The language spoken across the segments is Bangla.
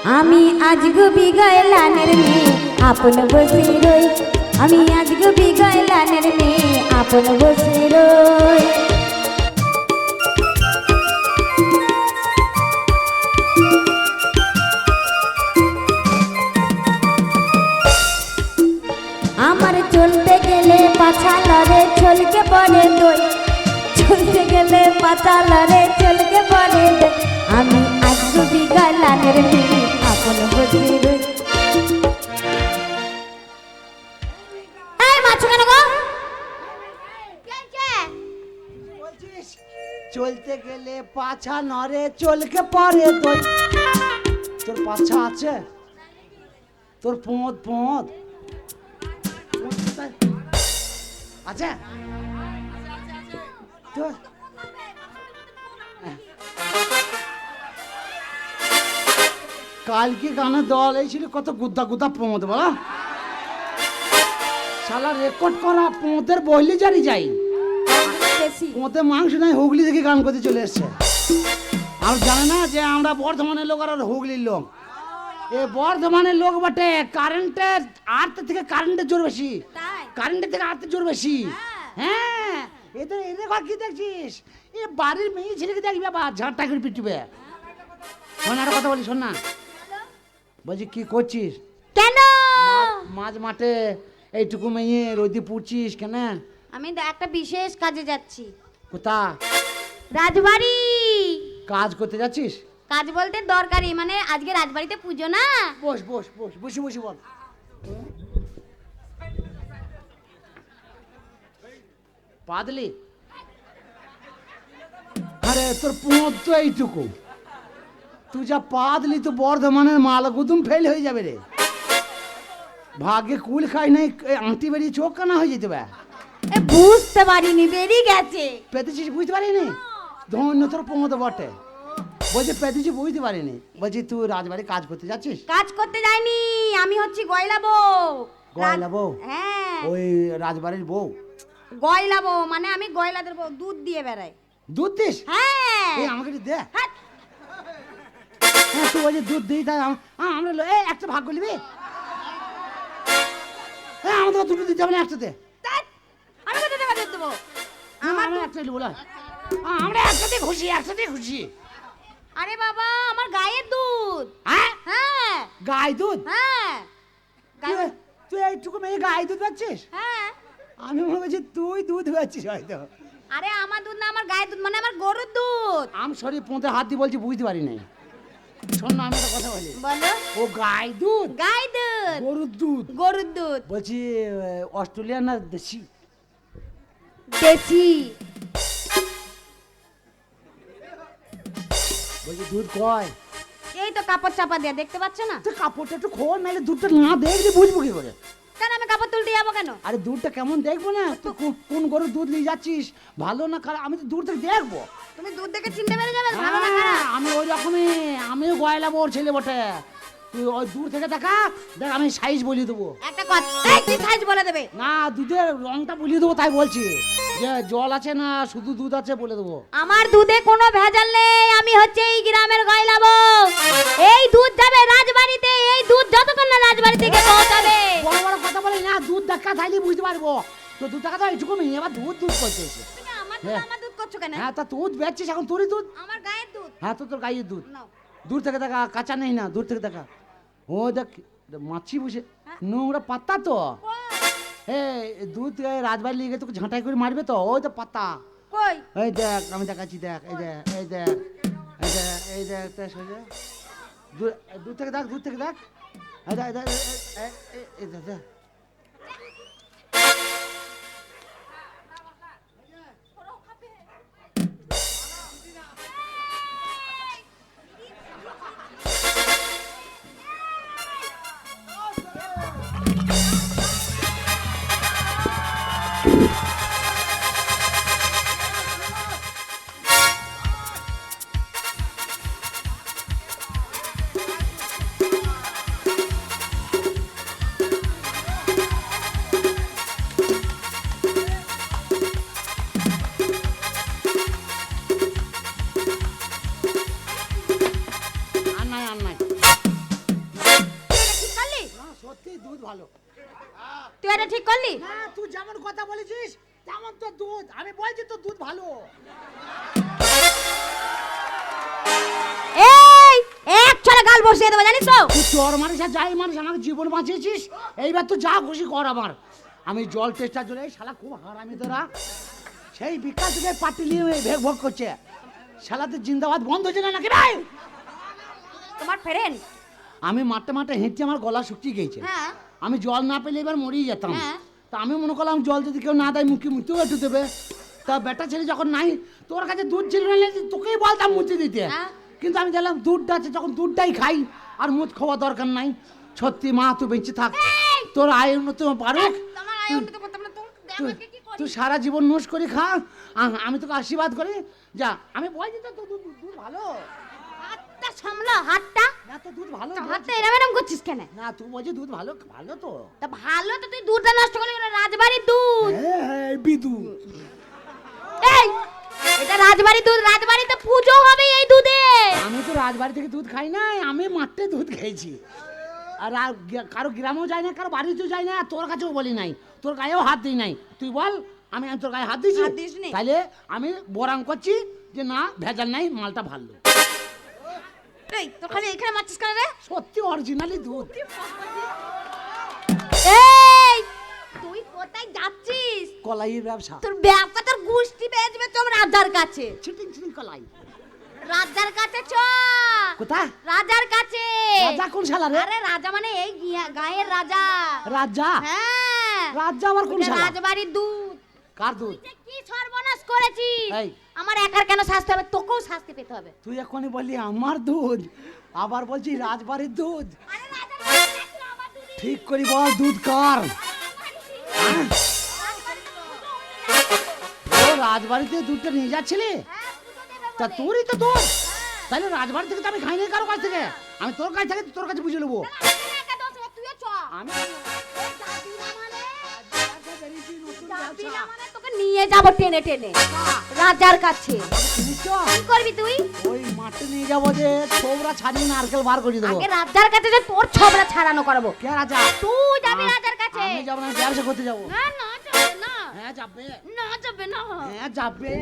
আমি আজ গুবি গয়লানের মেয়ে আপন বসে রই, আমি আজ গুবি গয়লানের মেয়ে আপন বসে রই। আমার চলতে গেলে পাছা লড়ে ছলকে পড়ে দই, চলতে গেলে পাছা লড়ে ছলকে পড়ে দই। আমি আজ গুবি গয়লানের মেয়ে আপন বসে রই। এই মাছ কেন গো? চলতে গেলে পাছা নড়ে চলকে পড়ে দই। তোর পাছা আছে? তোর পোঁত পোঁত আছে তোর? কালকে গানের দল এইছিল, কত গুদ্দা গুদ্দা পোঁত বলা, শালা রেকর্ড করা পোঁতের বইলি জানি যাই, পোঁতে মাংস নাই হুগলি থেকে গান করতে চলে এসছে। আর জানে না যে আমরা বর্ধমানের লোক আর হুগলির লোক। এ বর্ধমানের লোক বটে, কারেন্টের আর্থের থেকে কারেন্টের জোর বেশি, কারেন্টের থেকে আর্থের জোর বেশি। হ্যাঁ, এদের এদের ঘর কি দেখছিস? এ বাড়ির মেয়ে ছেলেকে দেখবি বা ঝাঁটা করে পিটবে। শোন একটা কথা বলি, শোন না, বলছি কি করছিস? কেন মাঝ মাঠে এইটুকু মেয়ে রোদি পুড়ছিস কেন? আমি একটা বিশেষ কাজে যাচ্ছি। কোথা? রাজবাড়ি। কাজ করতে যাচ্ছিস? কাজ বলতে দরকারি, মানে আজকে রাজবাড়িতে পুজো না। বস বস বস, বসে বসে বল। পাদলি? আরে তোর পোঁত তো এইটুকু, তুই যা পাদলি তো বর্ধমানের মাল গুদুম ফেল হয়ে যাবে রে। ভাগ্যে কুল খাই নাই, আংটি বেরিয়ে চোখ কানা হয়ে যেতে হবে। এ বুঝতে পারিনি, বেরিয়ে গেছে। পেতেছিস বুঝতে পারিনি? ধন্য তোর পোঁত বটে। বলছি পেতেছি বুঝতে পারিনি। বলছি তুই রাজবাড়ি কাজ করতে যাচ্ছিস? কাজ করতে যাইনি, আমি হচ্ছি গয়লা বউ। গয়লা বউ? হ্যাঁ, ওই রাজবাড়ির বউ? গয়লা বউ মানে আমি গয়লাদের বউ, দুধ দিয়ে বেড়াই। দুধ দিস? হ্যাঁ। এই আমাকে একটু দে। হ্যাঁ। হ্যাঁ, তুই বলছি দুধ দিই, তাই আমরা এই একটা ভাগ করলিবি? হ্যাঁ, আমাদের দুটো দিতে হবে না, একটা দে। ধ্যাৎ, আমি কত টাকা দিয়ে দেবো? আমার একটা বলা, আমরা একসাথে খুশি, একসাথে খুশি। আরে বাবা, আমার গায়ের দুধ। হ্যাঁ, হ্যাঁ গাই দুধ? হ্যাঁ তুই এইটুকু মেয়ে গাই দুধ পাচ্ছিস? হ্যাঁ। আমি মনে করছি তুই দুধ পাচ্ছিস হয়তো। আরে আমার দুধ না, আমার গায়ের দুধ, মানে আমার গরুর দুধ। আমি সরি পোঁতে হাত দিয়ে বলছি, বুঝতে পারি নাই। শোন না, আমি একটা কথা বলি। বলো। ও গাই দুধ? গাই দুধ, গরুর দুধ? গরুর দুধ। বলছি অস্ট্রেলিয়ান না দেশি? দেশি। বলছি দুধ কয়? এই তো কাপড় চাপা দিয়ে, দেখতে পাচ্ছ না? তুই কাপড়টা একটু খোল, নাহলে দুধটা না দেখলে বুঝবো কি করে? কেন আমি কাপড় তুলতে যাবো কেন? আরে দুধটা কেমন দেখবো না? তুই কোন গরুর দুধ নিয়ে যাচ্ছিস, ভালো না খারাপ, আমি তো দূর থেকে দেখবো। তুমি দুধ দেখে চিনতে পেরে যাবে ভালো না খারাপ? আমি ওই রকমই, আমিও গয়লা বোর ছেলে বটে। তুই ওই দূর থেকে দেখা, দেখ আমি সাইজ বলিয়ে দেবো। একটা কথা, এই কি সাইজ বলে দেবে? না, দুধের রংটা বলিয়ে দেবো, তাই বলছি যে জল আছে না শুধু দুধ আছে বলে দেবো। আমার দুধে কোনো ভেজাল নেই, আমি হচ্ছে এই গ্রামের গয়লা বউ। এই দুধ যাবে রাজবাড়িতে, এই দুধ যতক্ষণ না রাজবাড়ি থেকে পৌঁছাবে। বড় বড় কথা বলি না, দুধ দেখা থাইলে বুঝতে পারবো। তো দুধ দেখা তো এইটুকু মেয়ে আবার দুধ দুধ করছে এসে। তুমি আমার দুধ, হ্যাঁ। আমার দুধ করছো কেন? হ্যাঁ, তা দুধ বেচছিস এখন, তোরই দুধ। আমার গায়ের দুধ। হ্যাঁ, তো তোর গাইয়ের দুধ। নাও। দূর থেকে দেখা, কাঁচা নেই না, দূর থেকে দেখা। ও দেখ মাছি বসে, নোংরা পাত্তা তো। এই দুধ রাজবাড়ি লিগে তোকে ঝাঁটাই করে মারবে তো, ওই তো পাত্তা। কই? এই দেখ আমি দেখাচ্ছি, দেখ এই দেখ এই দেখ এই দেখ এই দেখ, তা সোজা দূর থেকে দেখ, দূর থেকে দেখ, এই দেখ এই দেখ এই দেখ দেখ। সত্যি দুধ ভালো। তুই এটা ঠিক করলি? হ্যাঁ, তুই যেমন কথা বলেছিস তেমন তো দুধ। আমি বলছি তো দুধ ভালো। এই এক ছড়া গাল বসিয়ে দেবো জানিস তো? তুই চর মারিস আর যাই মারিস, আমাকে জীবন বাঁচিয়েছিস। এইবার তো যা খুশি কর আমার। আমি জল টেস্টার জন্য এই শালা খুব হারামি তোরা। সেই বিকাশ থেকে পার্টি নিয়ে ভেগ ভোগ করছে। শালাতে জিন্দাবাদ বন্ধ হচ্ছে না নাকি ভাই? তোমার ফ্রেন্ড? আমি মাঠে মাঠে হেঁটে আমার গলা শুকিয়ে গেছে। হ্যাঁ। আমি জল না পেলে এবার মরিয়ে যেতাম। হ্যাঁ। তা আমি মনে করলাম জল যদি কেউ না দেয় মুখে মুতেও একটু দেবে। তা বেটা ছেলে যখন নাই, তোর কাছে দুধ ছিল না, তোকেই বলতাম মুতে দিতে। হ্যাঁ। কিন্তু আমি দেখলাম দুধটা আছে, যখন দুধটাই খাই আর মুখ খাওয়া দরকার নাই। সত্যি মা, তুই বেঁচে থাক, তোর আয় উন্নতি পারুক। তোমার আয় উন্নতি করতে না তো আমাকে কি করি? তুই সারা জীবন নোস করে খা, আমি তোকে আশীর্বাদ করি। যা, আমি বলছি তো তোর দুধ দুধ ভালো। হাতটা সামলা, হাতটা। না তো দুধ ভালো। হাতটা এরম এরম করছিস কেন? না, তুই বলছিস দুধ ভালো, ভালো তো। তা ভালো তো, তুই দুধটা নষ্ট করলি কেন? রাজবাড়ির দুধ। হ্যাঁ, বিদু। এই এটা রাজবাড়ির দুধ, রাজবাড়িতে পুজো হবে এই দুধে। আমি তো রাজবাড়ি থেকে দুধ খাই না, আমি মাঠে দুধ খেয়েছি। আর কারো গ্রামেও যাই না, কারো বাড়িতেও যাই না, তোর কাছেও বলি নাই, তোর গায়েও হাত দিই নাই। তুই বল, আমি তোর গায়ে হাত দিয়েছি? হাত দিসনি। তাহলে আমি বরাং করছি যে না, ভেজাল নাই, মালটা ভালো। এই তো খালি এখানে মারছিস কেন রে? সত্যি অরিজিনালি দুধ। এই তুই কোথায় যাচ্ছিস? কলাইয়ের ব্যবসা। তোর ব্যবসা, তোর গুষ্টি বেচবে তোর রাজার কাছে। ছিটিং ছিটিং কলাই। রাজার কাছে চ। কোথায়? রাজার কাছে। রাজা কোন শালা রে? আরে রাজা মানে এই গায়ের রাজা। রাজা? হ্যাঁ। রাজা আবার কোন এটা শালা? রাজবাড়ির দুধ। কার দুধ? তুই যে কি সর্বনাশ করেছিস? এই। আমার একার কেন শাস্তি হবে? তোকেও শাস্তি পেতে হবে। তুই এখনই বললি আমার দুধ, আবার বলছি রাজবাড়ির দুধ। আরে রাজার কাছে তুই আমার দুধ। ঠিক করি বল, দুধ কার? ও রাজবাড়িতে দুধটা নিয়ে যাচ্ছিলি? তা তোরই তো দুধ। তাহলে রাজবাড়ি থেকে তো আমি খাই নাই কারো কাছ থেকে, আমি তোর কাছ থেকে তোর কাছে বুঝে নেবো। তুইও চ। আমি তোকে নিয়ে যাব টেনে টেনে রাজার কাছে। চিনিস তো? কি করবি তুই? ওই মাঠে নিয়ে যাবো যে ছোবরা ছাড়িয়ে নারকেল বার করে দেবো। আগে রাজার কাছে যে তোর ছবরা ছাড়ানো করাবো। কে রাজা? তুই যাবি রাজার কাছে। আমি যাবো না, ব্যবসা করতে যাবো। না না যাবে না। হ্যাঁ যাবে। না যাবে না। হ্যাঁ যাবে।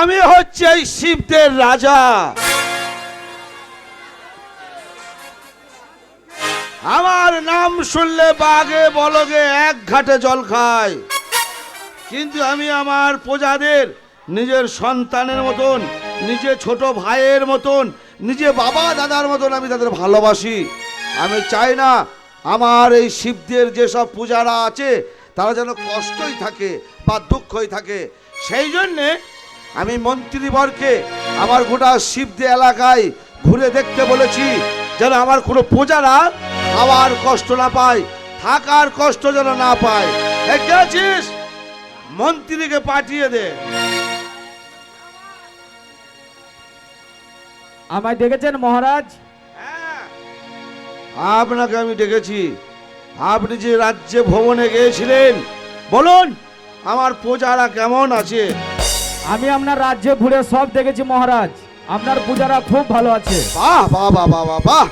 আমি হচ্ছে এই শিবদের রাজা। আমার নাম শুনলে বাঘে বলগে এক ঘাটে জল খায়, কিন্তু আমি আমার প্রজাদের নিজের সন্তানের মতন, নিজে ছোট ভাইয়ের মতন, নিজে বাবা দাদার মতন আমি তাদের ভালোবাসি। আমি চাই না আমার এই শিবদের যেসব পূজারা আছে তারা যেন কষ্টই থাকে বা দুঃখই থাকে। সেই জন্যে আমি মন্ত্রীবরকে আমার গোটা শিবদে এলাকায় ঘুরে দেখতে বলেছি, যেন আমার কোনো প্রজারা খাওয়ার কষ্ট না পায়, থাকার কষ্ট যেন না পায়। কে আছিস? মন্ত্রীকে পাঠিয়ে দে। আমায় ডেকেছেন মহারাজ? হ্যাঁ, আপনাকে আমি ডেকেছি। আপনি যে রাজ্যে ভ্রমণে গিয়েছিলেন, বলুন আমার প্রজারা কেমন আছে? আমি আপনার রাজ্যে ঘুরে সব দেখেছি মহারাজ, আপনার পূজারা খুব ভালো আছে। বাহ বাহ বাহ বাহ বাহ বাহ!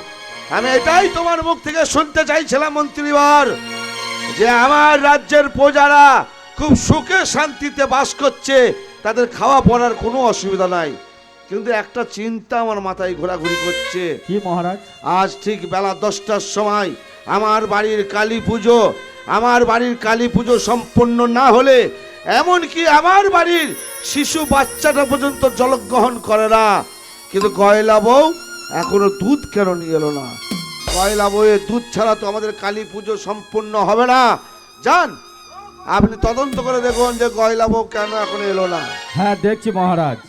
আমি এটাই তোমার মুখ থেকে শুনতে চাইছিলাম মন্ত্রীবর, যে আমার রাজ্যের প্রজারা খুব সুখে শান্তিতে বাস করছে, তাদের খাওয়া পড়ার কোনো অসুবিধা নাই। কিন্তু একটা চিন্তা আমার মাথায় ঘোরাঘুরি করছে। কি মহারাজ? আজ ঠিক বেলা 10টার সময় আমার বাড়ির কালী পুজো, আমার বাড়ির কালী পুজো সম্পূর্ণ না হলে, এমনকি আমার বাড়ির শিশু বাচ্চাটা পর্যন্ত জলগ্রহণ করে না। কিন্তু গয়লা বউ এখনো দুধ কেন নিয়ে এলো না? গয়লা বউয়ের দুধ ছাড়া তো আমাদের কালী পুজো সম্পূর্ণ হবে না। যান, আপনি তদন্ত করে দেখুন যে গয়লা বউ কেন এখনো এলো না। হ্যাঁ দেখছি মহারাজ।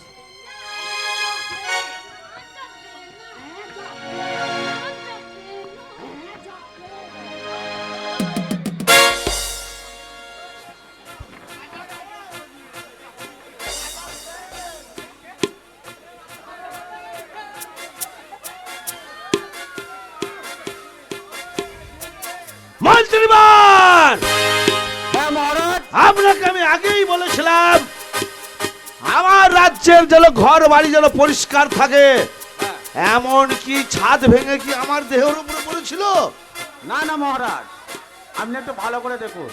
বলেছিলাম আমার রাজ্যের যেন ঘর বাড়ি যেন পরিষ্কার থাকে, এমন কি ছাদ ভেঙে কি আমার দেহের উপরে পড়েছিল? না না মহারাজ, আপনি একটু ভালো করে দেখুন।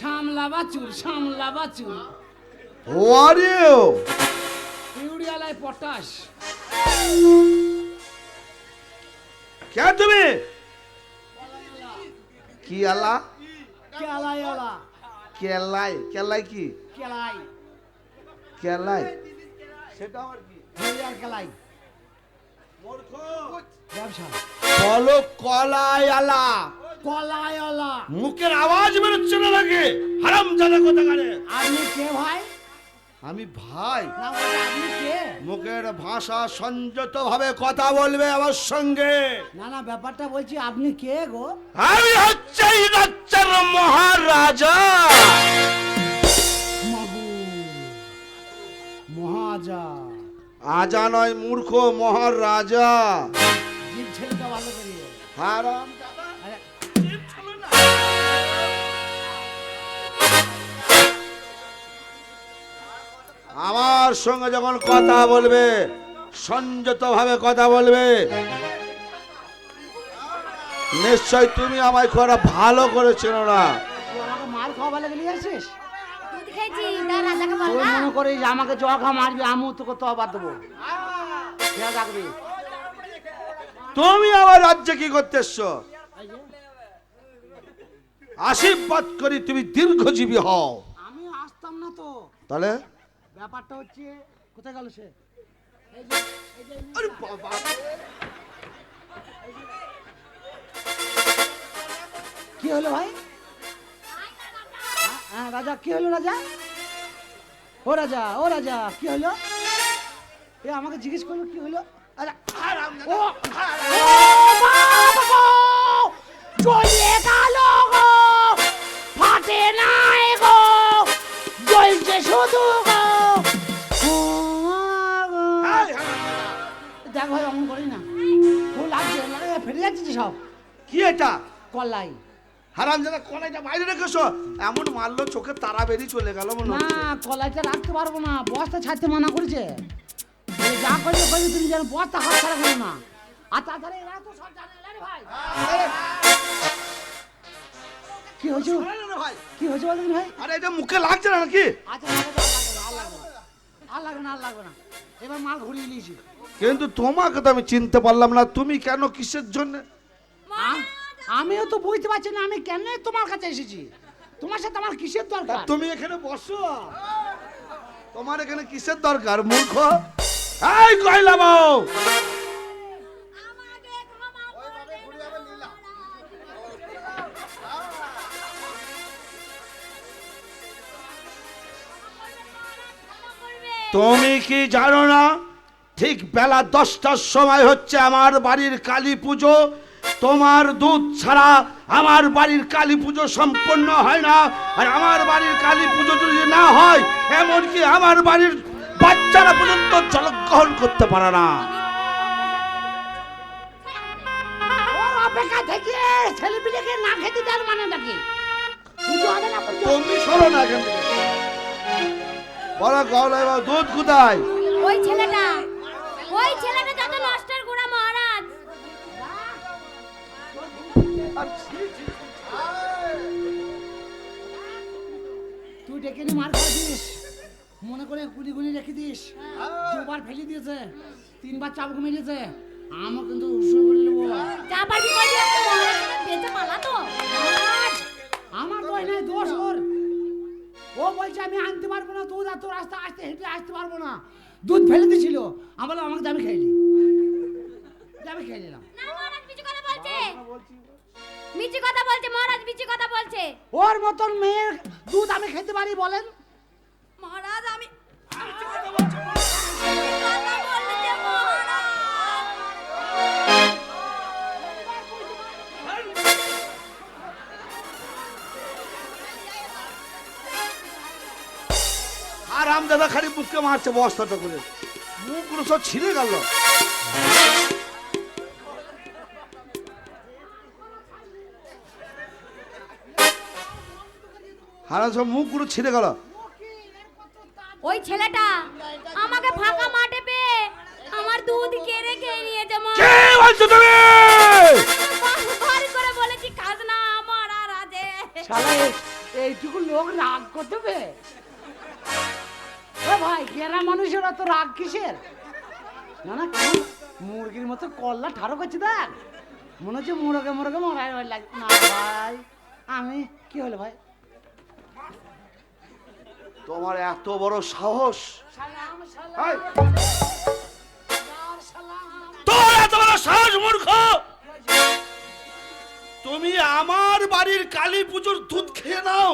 সামলা বাচুর, সামলা বাচুর, ওরে ইউরিয়ালাই পটাশ। কে তুমি? কি আলা? কেলাই আলা, কেলাই? কেলাই কি? কেলাই, কেলাই সেটা আমার কি? ইউরিয়ার কেলাই, ব্যবসা। বলো কলাই আলা। কলাই আলা। মুখের আওয়াজ বেরোচ্ছে না নাকি? হারাম জানা কথা কারে। আপনি কে ভাই? আমি ভাই? না বলছি আপনি কে? মুখের ভাষা সংযত ভাবে কথা বলবে আমার সঙ্গে। না না ব্যাপারটা বলছি আপনি কে গো? আমি হচ্ছে এই রাজ্যের মহারাজা। মাগু মহাজা। আজা নয় মূর্খ, মহারাজা। জিভ ছেলেটা ভালো করিয়ে। হারাম জাদা। আরে জিভ ছিল না। আমার সঙ্গে যখন কথা বলবে সংযত ভাবে কথা বলবে। নিশ্চয় তুমি আমায় খুব একটা ভালো করে চেনো না। তুই আমাকে মার খাওয়া ভালো গেলি আসিস? দুধ খেয়েছি, দা রাজাকে বল তুই না। মনে করিস আমাকে জখা মারবি, আমিও তোকে তবা দেবো। খেয়াল রাখবি। তুমি আমার রাজ্যে কি করতে এসছো? আশীর্বাদ করি তুমি দীর্ঘজীবী হও। আমি আসতাম না তো। তাহলে ব্যাপারটা হচ্ছে কোথায় গেল সে? আরে বাবা, কি হলো ভাই? হ্যাঁ রাজা, কি হলো রাজা? ও রাজা, ও রাজা, কি হলো? এ আমাকে জিজ্ঞেস করলো কি হলো? আরে ও বাবা গো! জ্বলে গেল গো! ফাটে নাই গো! জ্বলছে শুধু গো! ও গো! দেখ ভাই অমন করি না। খুব লাগছে, ফেটে যাচ্ছে সব। কি এটা? কলাই। হারাম জাদা, কলাইটা বাইরে রেখেছো? এমন মারলো চোখে তারা বেরিয়ে চলে গেল মনে না হচ্ছে। কলাইটা রাখতে পারবো না, বস্তা ছাড়তে মানা করেছে। বলে, যা করবে করবে, তুমি যেন বস্তা হাত ছাড়া করো না। আর তাছাড়া এরা তো সব জানে না রে ভাই। কি হয়েছে? ভাই, কি হয়েছে বলবেন ভাই? আরে এটা মুখে লাগছে না নাকি? আচ্ছা আর লাগবে না, আর লাগবে না, আর লাগবে না। এবার মাল ঘুরিয়ে নিয়েছি। কিন্তু তোমাকে তো আমি চিনতে পারলাম না। তুমি কেন, কিসের জন্য? আমিও তো বুঝতে পারছি না আমি কেন তোমার কাছে এসেছি। তোমার সাথে আমার কিসের দরকার? তুমি এখানে বসো। তোমার এখানে কিসের দরকার মূর্খ? এই কয়লা বউ, আমাকে ক্ষমা করে দেন। তুমি কি জানো না ঠিক বেলা 10টার সময় হচ্ছে আমার বাড়ির কালী পুজো? তোমার দুধ ছাড়া আমার বাড়ির কালী পুজো সম্পন্ন হয় না। আর আমার বাড়ির কালী পুজো যদি না হয়, এমনকি আমার বাড়ির বাচ্চারা পর্যন্ত জলগ্রহণ করতে পারে না। ওর অপেক্ষা থেকে ছেলেপিলেকে না খেতে দেন মানে নাকি? পুজো হবে না পুজো? তুমি সরো না এখান থেকে। বলো গৌলাই বাবু, দুধ কোথায়? ওই ছেলেটা যত নষ্টের গোড়া মহারাজ। তুই ডেকে নিয়ে মার খাওয়াছিস, মনে করে গুলি গুলি রেখে দিস। দুবার ফেলে দিয়েছে, 3বার চাবুক মেরেছে। আমার কিন্তু উসুল করে নেবো। যা পারবি করবি, একটু মহারাজকে বেঁচে পালা তো। মহারাজ, আমার দোষ নাই, দোষ ওর। ও বলছে আমি আনতে পারবো না দুধ, আর তোর রাস্তা আসতে হেঁটে আসতে পারবো না। দুধ ফেলে দিয়েছিল, আমি বললাম আমাকে দাবি খাইলি, দাবি খাই নিলাম। না মহারাজ মিছি কথা বলছে, মিছি কথা বলছে মহারাজ, মিছি কথা বলছে। ওর মতন মেয়ের দুধ আমি খেতে পারি বলেন? মহারাজ আমি মিছি কথা বলছে মহারাজ। আর আমদাদা খালি বুককে মারছে বস্তাটা করে, মুখগুলো সব ছিঁড়ে গেল। হারা সব মুখগুলো ছিঁড়ে গেল। ওই ছেলেটা আমাকে ফাঁকা মাঠে পেয়ে আমার দুধ কেড়ে খেয়ে নিয়েছে মা। কে বলছো তুমি? বারবার করে বলেছি কাজ না আমার আর আছে। শালা এইটুকু লোক রাগ করতে বে? ও ভাই গ্রাম মানুষেরা তো রাগ কিসের? না না কেমন মুরগির মতো কল্লা ঠাড়ো করছে দেখ, মনে হচ্ছে মুরগে মুরগে মরাই লাগে না ভাই। আমি কি হলো ভাই? তোমার এত বড় সাহস! এই! তোর এত বড় সাহস মূর্খ! তুমি আমার বাড়ির কালী পুজোর দুধ খেয়ে নাও?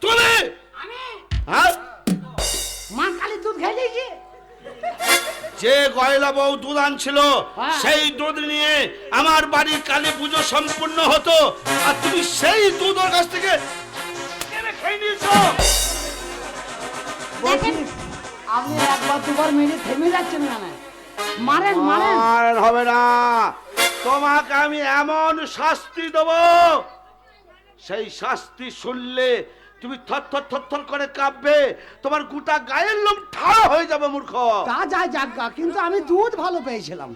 তুমি হ্যাঁ? মা কালী দুধ খেয়ে দিয়েছি। যে গয়লা বউ দুধ আনছিল হ্যাঁ। সেই দুধ নিয়ে আমার বাড়ির কালী পুজো সম্পূর্ণ হতো, আর তুমি সেই দুধ ওর কাছ থেকে কেড়ে খেয়ে নিয়েছো। বলছি, আপনি একবার দুবার মেরে থেমে যাচ্ছেন কেন? মারেন মারেন। আর হবে না, তোমাকে আমি এমন শাস্তি দেব, সেই শাস্তি শুনলে তুমি থর করে কাঁপবে, তোমার গোটা গায়ের লোম ঠাড়া হয়ে যাবে মূর্খ। তা যায় যাজ্ঞা, কিন্তু আমি দুধ ভালো পেয়েছিলাম।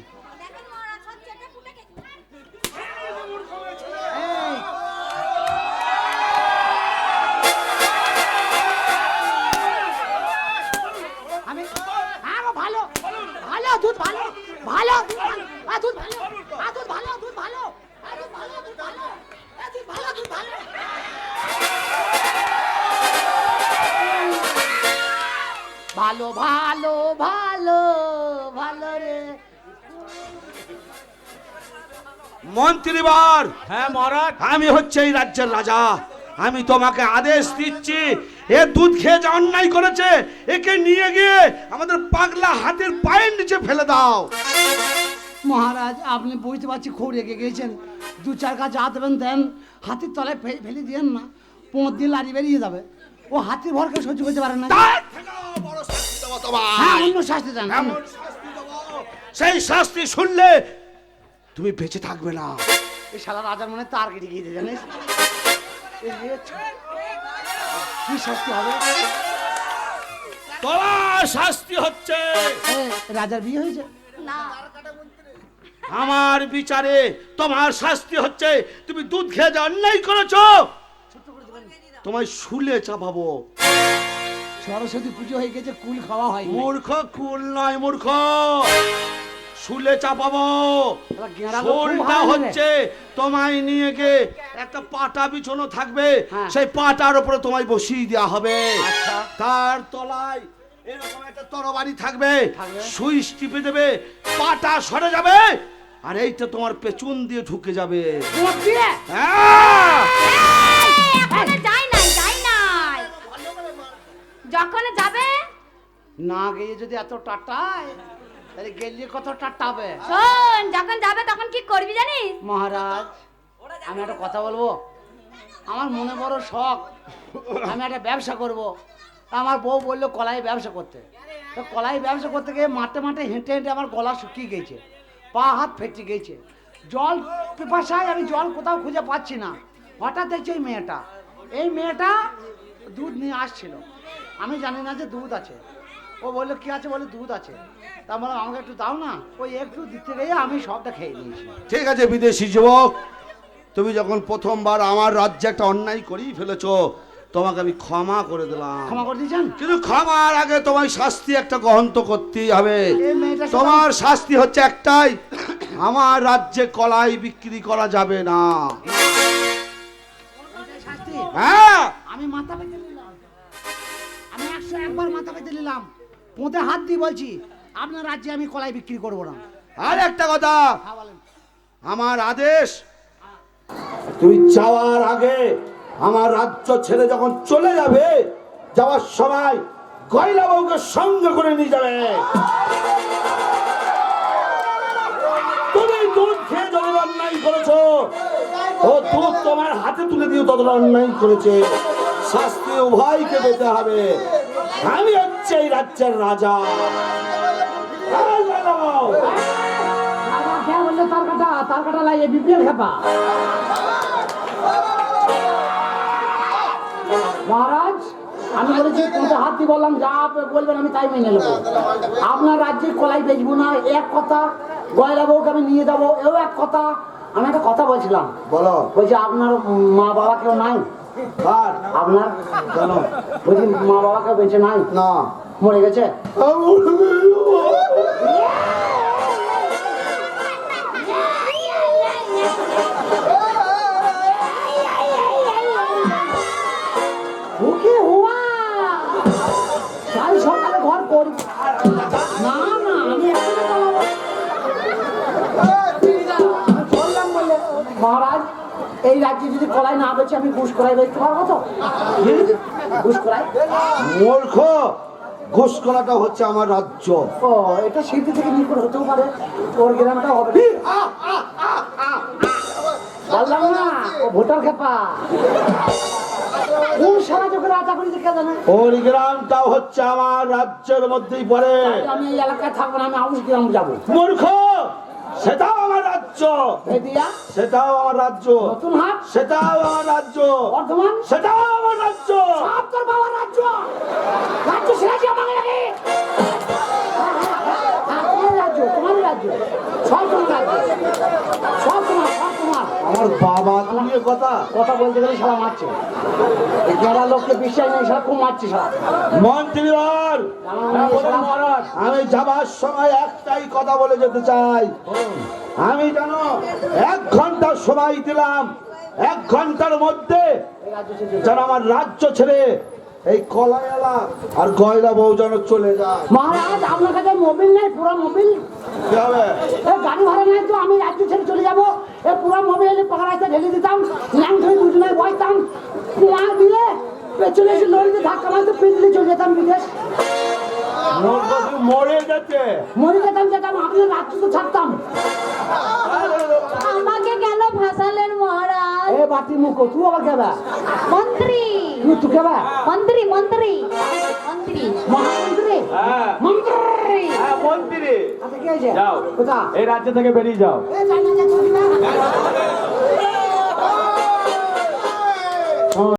এই, আমি আরো ভালো ভালো দুধ ভালো ভালো দুধ ভালো দুধ ভালো দুধ ভালো দুধ ভালো দুধ ভালো দুধ ভালো দুধ ভালো দুধ ভালো। ভালো ভালো ভালো ভালো রে মন্ত্রীবার, হ্যাঁ মহারাজ। আমি হচ্ছে এই রাজ্যের রাজা, আমি তোমাকে আদেশ দিচ্ছি, এ দুধ খেয়ে যা অন্যায় করেছে একে নিয়ে গিয়ে আমাদের পাগলা হাতের পায়ের নিচে ফেলে দাও। মহারাজ, আপনি বুঝতে পারছি খুব রেগে গেছেন, দু চার কাজ যা দেবেন দেন, হাতির তলায় ফেলে দিয়েন না, 5 দিন লাড়ি বেরিয়ে যাবে। ও হাতির ভরকে সহ্য করতে পারে না। তার থেকেও বড় শাস্তি দেবো তোমায়। হ্যাঁ, অন্য শাস্তি দেন। এমন শাস্তি দেবো, সেই শাস্তি শুনলে তুমি বেঁচে থাকবে না। এই শালা রাজার মনে তার কেটে গিয়েছে জানিস? এই যে কি শাস্তি হবে? তোমার শাস্তি হচ্ছে, এ, রাজার বিয়ে হয়েছে? না আমার বিচারে তোমার শাস্তি হচ্ছে, তুমি দুধ খেয়ে যা অন্যায় করেছো তোমায় শুলে চাপাবো। সরস্বতী পুজো হয়ে গেছে, কুল খাওয়া হয় মূর্খ, কুল নয় মূর্খ, শুলে চাপাবো। শুলটা হচ্ছে তোমায় নিয়ে গিয়ে একটা পাটা বিছানো থাকবে, হ্যাঁ। সেই পাটার উপরে তোমায় বসিয়ে দেওয়া হবে। আচ্ছা। তার তলায় এরকম একটা তরবারি থাকবে, থাকবে। সুইচ টিপে দেবে, পাটা সরে যাবে, আর এইটা তোমার পেছন দিয়ে ঢুকে যাবে। তোমার বিয়ে? হ্যাঁ। এখনো যাই নাই যখন যাবে না গিয়ে যদি এত টাটায়, তাহলে গেলে কত টাটাবে? শোন, যখন যাবে তখন কি করবি জানিস? মহারাজ, আমি একটা কথা বলবো, আমার মনে বড় শখ, আমি একটা ব্যবসা করব। আমার বউ বললো কলাই ব্যবসা করতে, তো কলাই ব্যবসা করতে গিয়ে মাঠে মাঠে হেঁটে হেঁটে আমার গলা শুকিয়ে গেছে, পা হাত ফেটে গেছে, জল পিপাসায় আমি জল কোথাও খুঁজে পাচ্ছি না। হঠাৎ দেখছি এই মেয়েটা দুধ নিয়ে আসছিল, আমি জানি না যে দুধ আছে। ও বললো কি আছে, বলে দুধ আছে। তা বললাম আমাকে একটু দাও না, ওই একটু দিতে গিয়ে আমি সবটা খেয়ে নিয়েছি। ঠিক আছে বিদেশি যুবক, তুমি যখন প্রথমবার আমার রাজ্যে একটা অন্যায় করেই ফেলেছো, তোমাকে আমি ক্ষমা করে দিলাম। ক্ষমা করে দিয়েছেন? কিন্তু ক্ষমার আগে তোমায় শাস্তি একটা গ্রহণ তো করতেই হবে। এই মেয়েটার সাথে তোমার শাস্তি হচ্ছে একটাই, আমার রাজ্যে কলাই বিক্রি করা যাবে না। শাস্তি হ্যাঁ, আমি মাথা পেতে নিলাম, আমি 101 বার মাথা পেতে নিলাম, পোঁতে হাত দিয়ে বলছি আপনার রাজ্যে আমি কলাই বিক্রি করবো না। আর একটা কথা, হ্যাঁ বলেন। আমার আদেশ, তুমি যাওয়ার আগে আমার রাজ্য ছেড়ে যখন চলে যাবে, যাওয়ার সময় গয়লা বউকে সঙ্গে করে নিয়ে যাবে। তুমি দুধ খেয়ে যত অন্যায় করেছো, ও দুধ তোমার হাতে তুলে দিয়ে তত অন্যায় করেছে, শাস্তি উভয়কে পেতে হবে। আমি হচ্ছে এই রাজ্যের রাজা। এই গয়লা বউ, আমার কে বললো তার কাটা লাগিয়ে বিপিএল খেপা। মহারাজ আমি বলেছি তোমাকে হাত দিয়ে বললাম যা বলবেন আমি তাই মেনে নেবো। আপনার রাজ্যে কলাই বেচবো না এক কথা, গয়লা বউকে আমি নিয়ে যাবো এও এক কথা। আমি একটা কথা বলছিলাম, বলো। বলছি আপনার মা বাবা কেউ নাই? কার? আপনার কেন? বলছি মা বাবা কেউ বেঁচে নাই? না। মরে গেছে? ওকে হুয়া কাল সকালে ঘর করি না না আমি এখনই বলবো। আমি বললাম বলে মহারাজ এই রাজ্যে যদি কলাই না বেছে আমি ঘুষ করাই বেচতে পারবো তো? ঘুষ করাই? মূর্খ, ঘুষ করাটা হচ্ছে আমার রাজ্য। ও এটা সিদ্ধি থেকে নিকট হতেও পারে, ওর গ্রামটা হবে না। বললাম না ও ভোটার খেপা, কোন সারা চোখে রাজা করি দেখে জানে। ওর গ্রামটাও হচ্ছে আমার রাজ্যের মধ্যেই পড়ে। আমি এই এলাকায় থাকবো না, আমি আউশ গ্রাম যাবো। মূর্খ, সেটাও আমার রাজ্য। ভেদিয়া সেটাও আমার রাজ্য। নতুন হাট সেটাও আমার রাজ্য। বর্ধমান সেটাও আমার রাজ্য। সব তোর বাবার রাজ্য। রাজ্য সেরাজি আমাকে লাগে। তোমার রাজ্য, তোমার রাজ্য, সব তোমার রাজ্য, সব তোমার, সব তোমার। আমার বাবা তুমি কথা কথা বলতে গেলে সারা মারছে, এই যারা লোককে বিশ্বাস নেই সারা খুব মারছে সারা। মন্ত্রীবর, হ্যাঁ, বলুন মহারাজ। আমি যাবার সময় একটাই কথা বলে যেতে চাই। আমি জানো 1 ঘন্টা সময় দিলাম, 1 ঘন্টার মধ্যে এই রাজ্য ছেড়ে যেন আমার রাজ্য ছেড়ে এই কলাইয়ালা আর গয়লা বউ যেন চলে যায়। মহারাজ আপনার কাছে মোবিল নেই? পুরো মোবিল কি হবে? গাড়ি ভাড়া নাই তো আমি রাজ্য ছেড়ে চলে যাবো। এ পুরো মোবিল পাহাড়াতে ঢেলে দিতাম, ল্যাং ধরে দুজনে বসতাম, কুয়া দিয়ে পেছনে এসে লরিতে ধাক্কা মারতে পিছলে চলে যেতাম বিদেশ। মরে যাচ্ছে। মরে যেতাম যেতাম, আপনার রাজ্য তো ছাড়তাম। আমাকে কেন ভাসালেন মহারাজ? এ বাটি মুখ, তুই আবার কেবা? মন্ত্রী তুই কেবা? মন্ত্রী মন্ত্রী মন্ত্রী মহামন্ত্রী? হ্যাঁ, মন্ত্রী? হ্যাঁ মন্ত্রী, আচ্ছা, কি হয়েছে? যাও কোথা? এই রাজ্য থেকে বেরিয়ে যাও। এ জানা যা, চলি না।